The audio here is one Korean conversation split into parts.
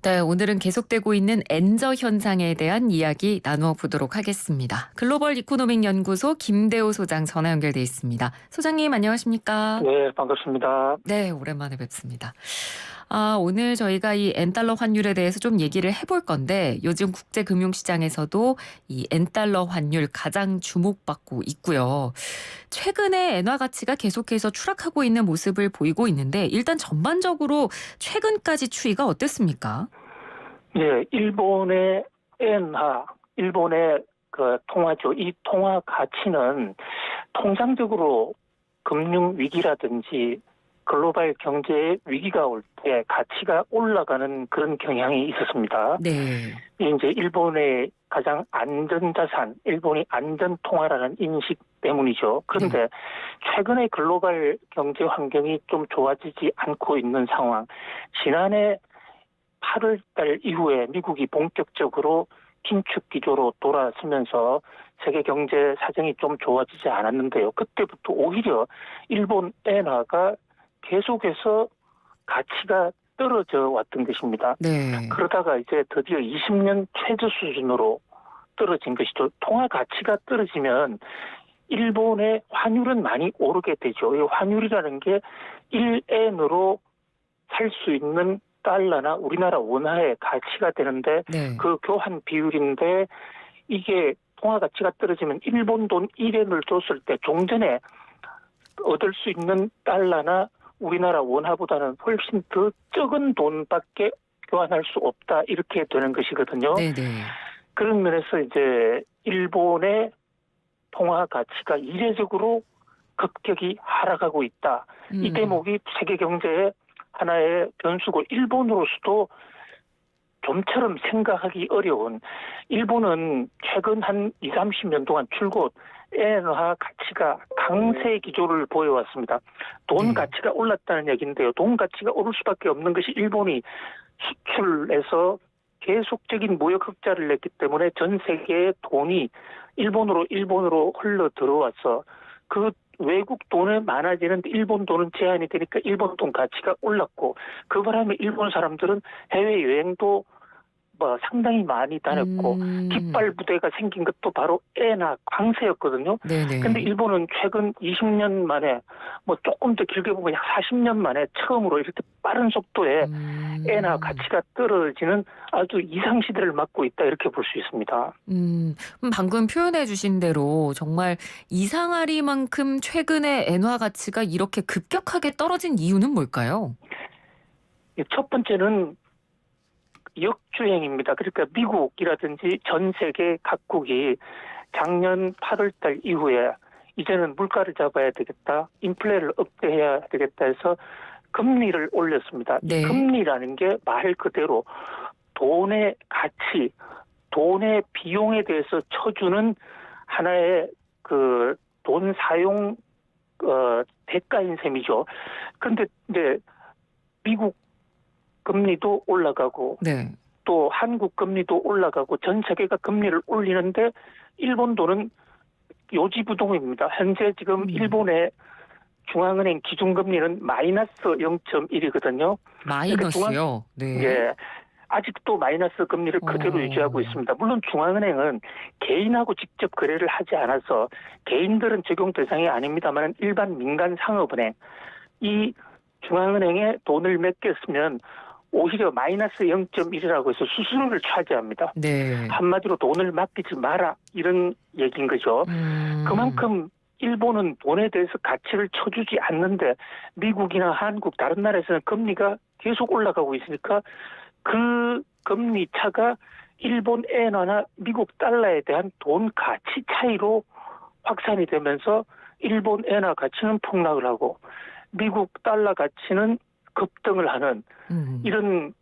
네, 오늘은 계속되고 있는 엔저 현상에 대한 이야기 나누어 보도록 하겠습니다. 글로벌 이코노믹 연구소 김대호 소장 전화 연결돼 있습니다. 소장님 안녕하십니까? 네, 반갑습니다. 네, 오랜만에 뵙습니다. 오늘 저희가 이 엔달러 환율에 대해서 좀 얘기를 해볼 건데 요즘 국제 금융시장에서도 이 엔달러 환율 가장 주목받고 있고요. 최근에 엔화 가치가 계속해서 추락하고 있는 모습을 보이고 있는데 일단 전반적으로 최근까지 추이가 어땠습니까? 예, 일본의 엔화, 일본의 그 통화죠. 이 통화 가치는 통상적으로 금융 위기라든지 글로벌 경제 위기가 올 때 가치가 올라가는 그런 경향이 있었습니다. 네. 이제 일본의 가장 안전자산, 일본이 안전통화라는 인식 때문이죠. 그런데 최근에 글로벌 경제 환경이 좀 좋아지지 않고 있는 상황. 지난해 8월 달 이후에 미국이 본격적으로 긴축 기조로 돌아서면서 세계 경제 사정이 좀 좋아지지 않았는데요. 그때부터 오히려 일본 엔화가 계속해서 가치가 떨어져 왔던 것입니다. 네. 그러다가 이제 드디어 20년 최저 수준으로 떨어진 것이죠. 통화 가치가 떨어지면 일본의 환율은 많이 오르게 되죠. 이 환율이라는 게 1엔으로 살 수 있는 달러나 우리나라 원화의 가치가 되는데 네. 그 교환 비율인데 이게 통화 가치가 떨어지면 일본 돈 1엔을 줬을 때 종전에 얻을 수 있는 달러나 우리나라 원화보다는 훨씬 더 적은 돈밖에 교환할 수 없다 이렇게 되는 것이거든요. 네네. 그런 면에서 이제 일본의 통화 가치가 이례적으로 급격히 하락하고 있다. 이 대목이 세계 경제의 하나의 변수고 일본으로서도 좀처럼 생각하기 어려운 일본은 최근 한 20, 30년 동안 줄곧 엔화 가치가 강세 기조를 보여왔습니다. 돈 네. 가치가 올랐다는 얘기인데요. 돈 가치가 오를 수밖에 없는 것이 일본이 수출에서 계속적인 무역 흑자를 냈기 때문에 전 세계의 돈이 일본으로 흘러 들어와서 그 외국 돈은 많아지는데 일본 돈은 제한이 되니까 일본 돈 가치가 올랐고 그 바람에 일본 사람들은 해외 여행도 상당히 많이 다녔고 음. 깃발 부대가 생긴 것도 바로 엔화 강세였거든요. 근데 네네. 일본은 최근 20년 만에 조금 더 길게 보면 약 40년 만에 처음으로 이렇게 빠른 속도에 엔화 가치가 떨어지는 아주 이상 시대를 맞고 있다 이렇게 볼 수 있습니다. 방금 표현해 주신 대로 정말 이상하리만큼 최근에 엔화 가치가 이렇게 급격하게 떨어진 이유는 뭘까요? 첫 번째는 역주행입니다. 그러니까 미국이라든지 전 세계 각국이 작년 8월 달 이후에 이제는 물가를 잡아야 되겠다, 인플레를 억제해야 되겠다 해서 금리를 올렸습니다. 이 네. 금리라는 게 말 그대로 돈의 가치, 돈의 비용에 대해서 쳐주는 하나의 그 돈 사용 대가인 셈이죠. 그런데 이제 미국 금리도 올라가고 네. 또 한국 금리도 올라가고 전 세계가 금리를 올리는데 일본 돈은 요지부동입니다. 현재 지금 일본의 중앙은행 기준금리는 마이너스 0.1이거든요. 마이너스요? 네. 예, 아직도 마이너스 금리를 그대로 유지하고 있습니다. 물론 중앙은행은 개인하고 직접 거래를 하지 않아서 개인들은 적용 대상이 아닙니다만 일반 민간 상업은행 이 중앙은행에 돈을 맡겼으면 오히려 마이너스 0.1이라고 해서 수수료를 차지합니다. 네. 한마디로 돈을 맡기지 마라 이런 얘기인 거죠. 그만큼 일본은 돈에 대해서 가치를 쳐주지 않는데 미국이나 한국 다른 나라에서는 금리가 계속 올라가고 있으니까 그 금리 차가 일본 엔화나 미국 달러에 대한 돈 가치 차이로 확산이 되면서 일본 엔화 가치는 폭락을 하고 미국 달러 가치는 급등을 하는 이런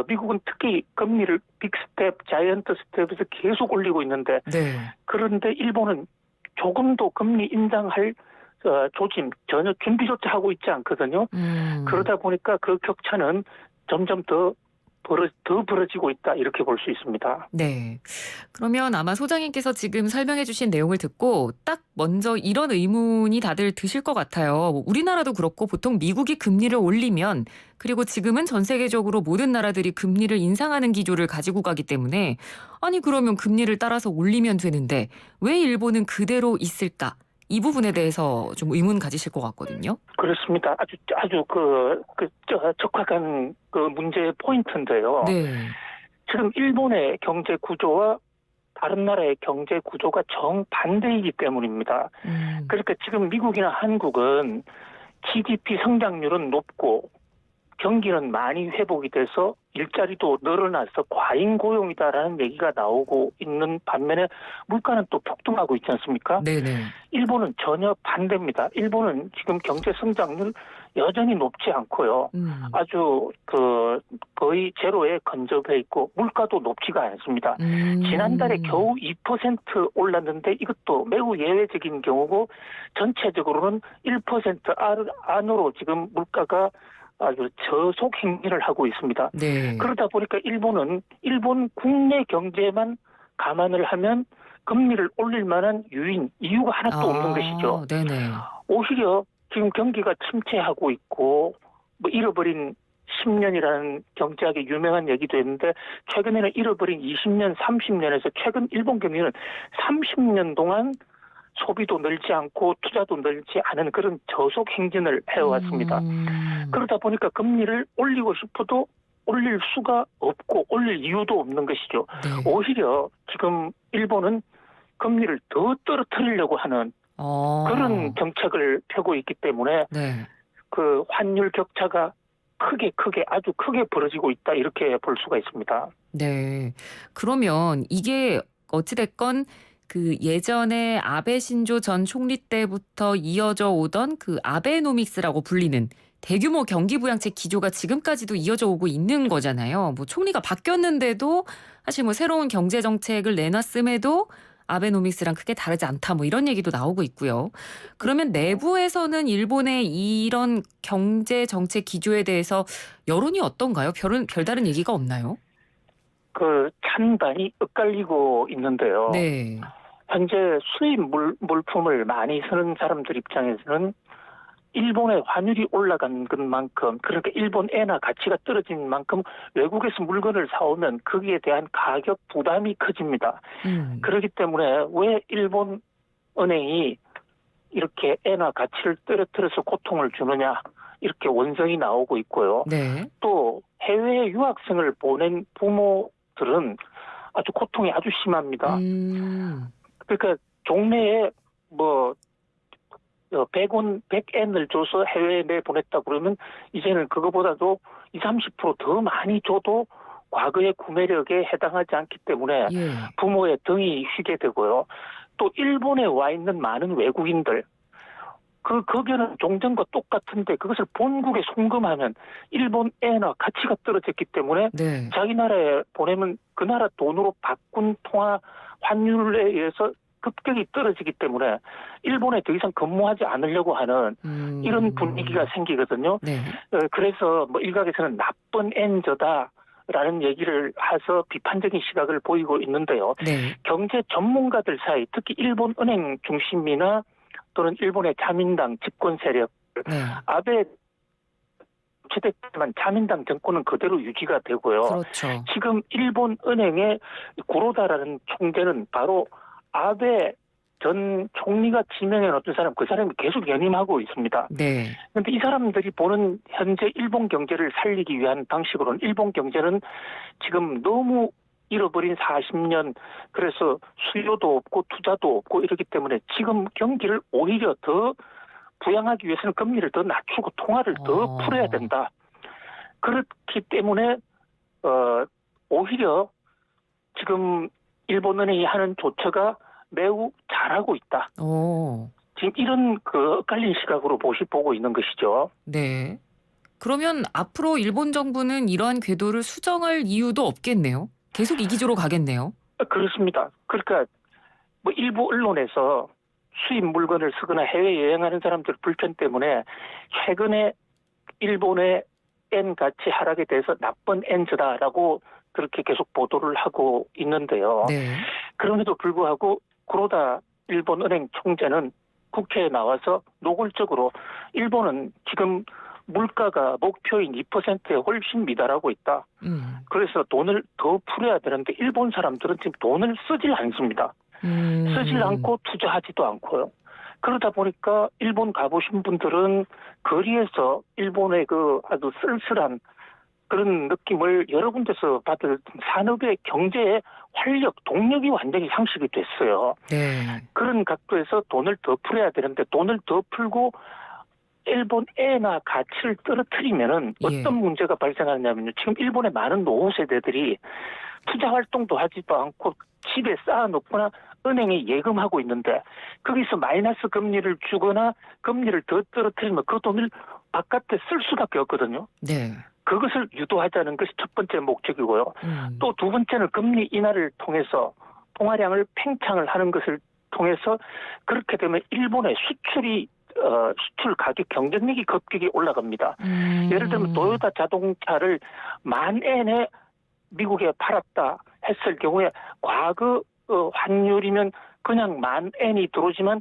미국은 특히 금리를 빅스텝, 자이언트 스텝에서 계속 올리고 있는데 네. 그런데 일본은 조금도 금리 인상할 조짐 전혀 준비조차 하고 있지 않거든요. 그러다 보니까 그 격차는 점점 더 더 벌어지고 있다 이렇게 볼 수 있습니다. 네. 그러면 아마 소장님께서 지금 설명해 주신 내용을 듣고 딱 먼저 이런 의문이 다들 드실 것 같아요. 뭐 우리나라도 그렇고 보통 미국이 금리를 올리면 그리고 지금은 전 세계적으로 모든 나라들이 금리를 인상하는 기조를 가지고 가기 때문에 아니 그러면 금리를 따라서 올리면 되는데 왜 일본은 그대로 있을까? 이 부분에 대해서 좀 의문 가지실 것 같거든요. 그렇습니다. 아주 적확한 그 문제 포인트인데요. 네. 지금 일본의 경제 구조와 다른 나라의 경제 구조가 정반대이기 때문입니다. 그러니까 지금 미국이나 한국은 GDP 성장률은 높고 경기는 많이 회복이 돼서 일자리도 늘어나서 과잉 고용이다라는 얘기가 나오고 있는 반면에 물가는 또 폭등하고 있지 않습니까? 네네. 일본은 전혀 반대입니다. 일본은 지금 경제 성장률 여전히 높지 않고요. 아주 거의 제로에 근접해 있고 물가도 높지가 않습니다. 지난달에 겨우 2% 올랐는데 이것도 매우 예외적인 경우고 전체적으로는 1% 안으로 지금 물가가 아주 저속 행진을 하고 있습니다. 네. 그러다 보니까 일본 국내 경제만 감안을 하면 금리를 올릴 만한 이유가 하나도 없는 것이죠. 네네. 오히려 지금 경기가 침체하고 있고 뭐 잃어버린 10년이라는 경제학의 유명한 얘기도 있는데 최근에는 잃어버린 20년, 30년에서 최근 일본 경기는 30년 동안 소비도 늘지 않고 투자도 늘지 않은 그런 저속 행진을 해왔습니다. 그러다 보니까 금리를 올리고 싶어도 올릴 수가 없고 올릴 이유도 없는 것이죠. 네. 오히려 지금 일본은 금리를 더 떨어뜨리려고 하는 그런 정책을 펴고 있기 때문에 네. 그 환율 격차가 아주 크게 벌어지고 있다 이렇게 볼 수가 있습니다. 네. 그러면 이게 어찌됐건 그 예전에 아베 신조 전 총리 때부터 이어져 오던 그 아베노믹스라고 불리는 대규모 경기 부양책 기조가 지금까지도 이어져 오고 있는 거잖아요. 뭐 총리가 바뀌었는데도 사실 뭐 새로운 경제 정책을 내놨음에도 아베노믹스랑 크게 다르지 않다 뭐 이런 얘기도 나오고 있고요. 그러면 내부에서는 일본의 이런 경제 정책 기조에 대해서 여론이 어떤가요? 별다른 얘기가 없나요? 그 찬반이 엇갈리고 있는데요. 네. 현재 수입 물품을 많이 쓰는 사람들 입장에서는 일본의 환율이 올라간 것만큼 그러니까 일본 엔화 가치가 떨어진 만큼 외국에서 물건을 사오면 거기에 대한 가격 부담이 커집니다. 그렇기 때문에 왜 일본 은행이 이렇게 엔화 가치를 떨어뜨려서 고통을 주느냐 이렇게 원성이 나오고 있고요. 네. 또 해외 유학생을 보낸 부모들은 아주 고통이 아주 심합니다. 그러니까 종래에 뭐 100원, 100엔을 줘서 해외에 내보냈다 그러면 이제는 그거보다도 20, 30%더 많이 줘도 과거의 구매력에 해당하지 않기 때문에 예. 부모의 등이 휘게 되고요. 또 일본에 와 있는 많은 외국인들 그 거기는 종전과 똑같은데 그것을 본국에 송금하면 일본 엔화 가치가 떨어졌기 때문에 네. 자기 나라에 보내면 그 나라 돈으로 바꾼 통화 환율에 의해서 급격히 떨어지기 때문에 일본에 더 이상 근무하지 않으려고 하는 이런 분위기가 생기거든요. 네. 그래서 뭐 일각에서는 나쁜 엔저다라는 얘기를 해서 비판적인 시각을 보이고 있는데요. 네. 경제 전문가들 사이 특히 일본 은행 중심이나 또는 일본의 자민당 집권 세력 네. 아베 취득했지만 자민당 정권은 그대로 유지가 되고요. 그렇죠. 지금 일본 은행의 구로다라는 총재는 바로 아베 전 총리가 지명해 놓은 사람, 그 사람이 계속 연임하고 있습니다. 네. 그런데 이 사람들이 보는 현재 일본 경제를 살리기 위한 방식으로는 일본 경제는 지금 너무 잃어버린 40년, 그래서 수요도 없고 투자도 없고 이러기 때문에 지금 경기를 오히려 더 부양하기 위해서는 금리를 더 낮추고 통화를 더 풀어야 된다. 그렇기 때문에 오히려 지금 일본 은행이 하는 조처가 매우 잘하고 있다. 지금 이런 엇갈린 시각으로 보고 있는 것이죠. 네. 그러면 앞으로 일본 정부는 이러한 궤도를 수정할 이유도 없겠네요. 계속 이 기조로 가겠네요. 그렇습니다. 그러니까 뭐 일부 언론에서 수입 물건을 쓰거나 해외 여행하는 사람들 불편 때문에 최근에 일본의 엔 가치 하락에 대해서 나쁜 엔즈다라고 그렇게 계속 보도를 하고 있는데요. 네. 그럼에도 불구하고 구로다 일본 은행 총재는 국회에 나와서 노골적으로 일본은 지금 물가가 목표인 2%에 훨씬 미달하고 있다. 그래서 돈을 더 풀어야 되는데 일본 사람들은 지금 돈을 쓰질 않습니다. 쓰질 않고 투자하지도 않고요. 그러다 보니까 일본 가보신 분들은 거리에서 일본의 그 아주 쓸쓸한 그런 느낌을 여러 군데서 받을 산업의 경제의 활력, 동력이 완전히 상실이 됐어요. 네. 그런 각도에서 돈을 더 풀어야 되는데 돈을 더 풀고 일본 엔화 가치를 떨어뜨리면은 예. 어떤 문제가 발생하냐면요. 지금 일본의 많은 노후 세대들이 투자 활동도 하지도 않고 집에 쌓아놓거나 은행에 예금하고 있는데 거기서 마이너스 금리를 주거나 금리를 더 떨어뜨리면 그 돈을 바깥에 쓸 수밖에 없거든요. 네. 그것을 유도하자는 것이 첫 번째 목적이고요. 또 두 번째는 금리 인하를 통해서 통화량을 팽창을 하는 것을 통해서 그렇게 되면 일본의 수출 가격 경쟁력이 급격히 올라갑니다. 예를 들면 도요타 자동차를 10,000엔에 미국에 팔았다 했을 경우에 과거 환율이면 그냥 10,000엔이 들어오지만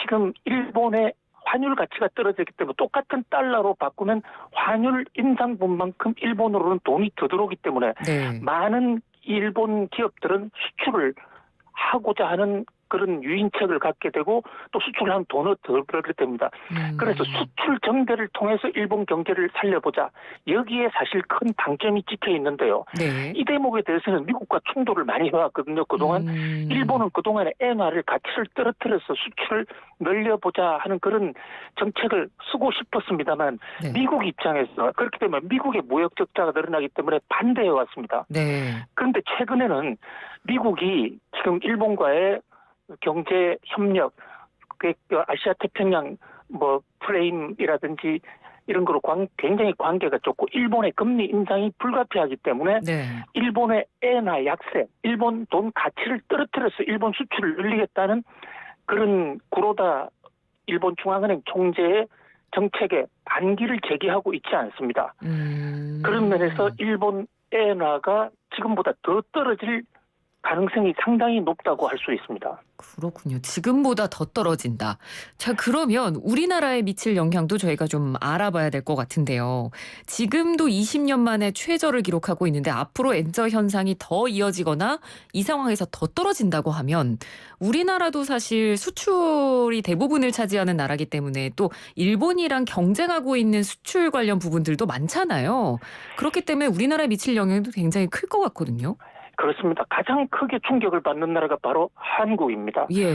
지금 일본의 환율 가치가 떨어졌기 때문에 똑같은 달러로 바꾸면 환율 인상 분만큼 일본으로는 돈이 더 들어오기 때문에 네. 많은 일본 기업들은 수출을 하고자 하는 그런 유인책을 갖게 되고 또 수출을 하면 돈을 더 벌게 됩니다. 그래서 수출 정대를 통해서 일본 경제를 살려보자. 여기에 사실 큰 방점이 찍혀 있는데요. 네. 이 대목에 대해서는 미국과 충돌을 많이 해왔거든요. 그동안 일본은 그동안에 엔화를 가치를 떨어뜨려서 수출을 늘려보자 하는 그런 정책을 쓰고 싶었습니다만 네. 미국 입장에서 그렇게 되면 미국의 무역 적자가 늘어나기 때문에 반대해 왔습니다. 네. 그런데 최근에는 미국이 지금 일본과의 경제 협력, 아시아 태평양 프레임이라든지 이런 거로 굉장히 관계가 좋고 일본의 금리 인상이 불가피하기 때문에 네. 일본의 엔화 약세, 일본 돈 가치를 떨어뜨려서 일본 수출을 늘리겠다는 그런 구로다 일본 중앙은행 총재의 정책에 반기를 제기하고 있지 않습니다. 그런 면에서 일본 엔화가 지금보다 더 떨어질 가능성이 상당히 높다고 할 수 있습니다. 그렇군요. 지금보다 더 떨어진다. 자, 그러면 우리나라에 미칠 영향도 저희가 좀 알아봐야 될 것 같은데요. 지금도 20년 만에 최저를 기록하고 있는데 앞으로 엔저 현상이 더 이어지거나 이 상황에서 더 떨어진다고 하면 우리나라도 사실 수출이 대부분을 차지하는 나라기 때문에 또 일본이랑 경쟁하고 있는 수출 관련 부분들도 많잖아요. 그렇기 때문에 우리나라에 미칠 영향도 굉장히 클 것 같거든요. 그렇습니다. 가장 크게 충격을 받는 나라가 바로 한국입니다. 예.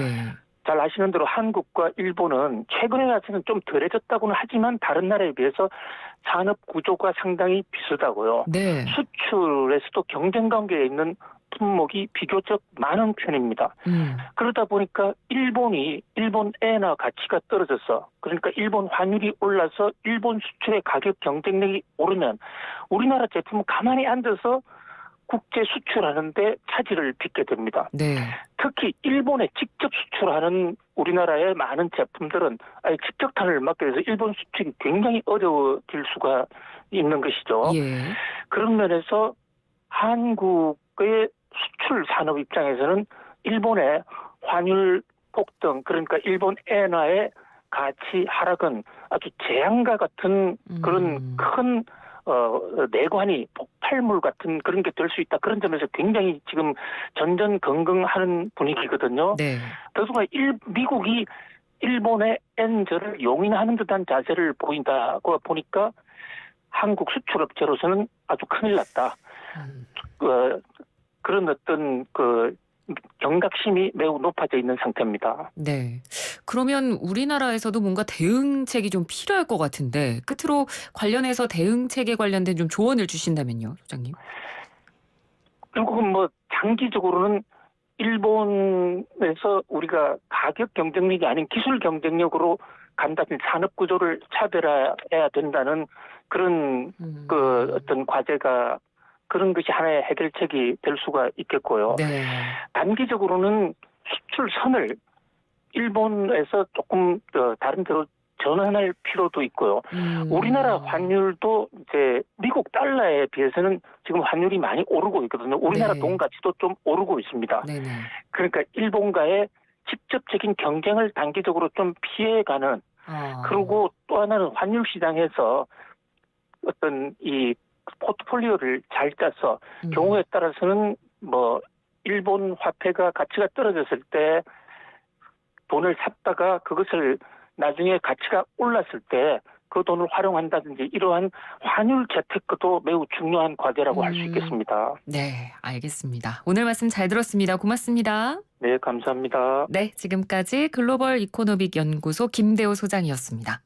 잘 아시는 대로 한국과 일본은 최근에 와서는 좀 덜해졌다고는 하지만 다른 나라에 비해서 산업 구조가 상당히 비슷하고요. 네. 수출에서도 경쟁 관계에 있는 품목이 비교적 많은 편입니다. 그러다 보니까 일본 엔화 가치가 떨어져서 그러니까 일본 환율이 올라서 일본 수출의 가격 경쟁력이 오르면 우리나라 제품은 가만히 앉아서 국제 수출하는데 차질을 빚게 됩니다. 네. 특히 일본에 직접 수출하는 우리나라의 많은 제품들은 직격탄을 맞게 돼서 일본 수출이 굉장히 어려워질 수가 있는 것이죠. 예. 그런 면에서 한국의 수출 산업 입장에서는 일본의 환율 폭등, 그러니까 일본 엔화의 가치 하락은 아주 재앙과 같은 그런 큰 내관이 폭발물 같은 그런 게 될 수 있다. 그런 점에서 굉장히 지금 전전긍긍하는 분위기거든요. 네. 더구나 미국이 일본의 엔저를 용인하는 듯한 자세를 보인다고 보니까 한국 수출업체로서는 아주 큰일 났다. 그런 어떤 경각심이 매우 높아져 있는 상태입니다. 네. 그러면 우리나라에서도 뭔가 대응책이 좀 필요할 것 같은데 끝으로 관련해서 대응책에 관련된 좀 조언을 주신다면요, 소장님. 결국은 장기적으로는 일본에서 우리가 가격 경쟁력이 아닌 기술 경쟁력으로 간다면 산업 구조를 차별화해야 된다는 그런 어떤 과제가 그런 것이 하나의 해결책이 될 수가 있겠고요. 네. 단기적으로는 수출선을 일본에서 조금 다른 데로 전환할 필요도 있고요. 우리나라 환율도 이제 미국 달러에 비해서는 지금 환율이 많이 오르고 있거든요. 우리나라 네. 돈 가치도 좀 오르고 있습니다. 네네. 그러니까 일본과의 직접적인 경쟁을 단기적으로 좀 피해가는, 그리고 또 하나는 환율 시장에서 어떤 이 포트폴리오를 잘 짜서 경우에 따라서는 뭐 일본 화폐가 가치가 떨어졌을 때 돈을 샀다가 그것을 나중에 가치가 올랐을 때 그 돈을 활용한다든지 이러한 환율 재테크도 매우 중요한 과제라고 할 수 있겠습니다. 네, 알겠습니다. 오늘 말씀 잘 들었습니다. 고맙습니다. 네, 감사합니다. 네, 지금까지 글로벌 이코노믹 연구소 김대호 소장이었습니다.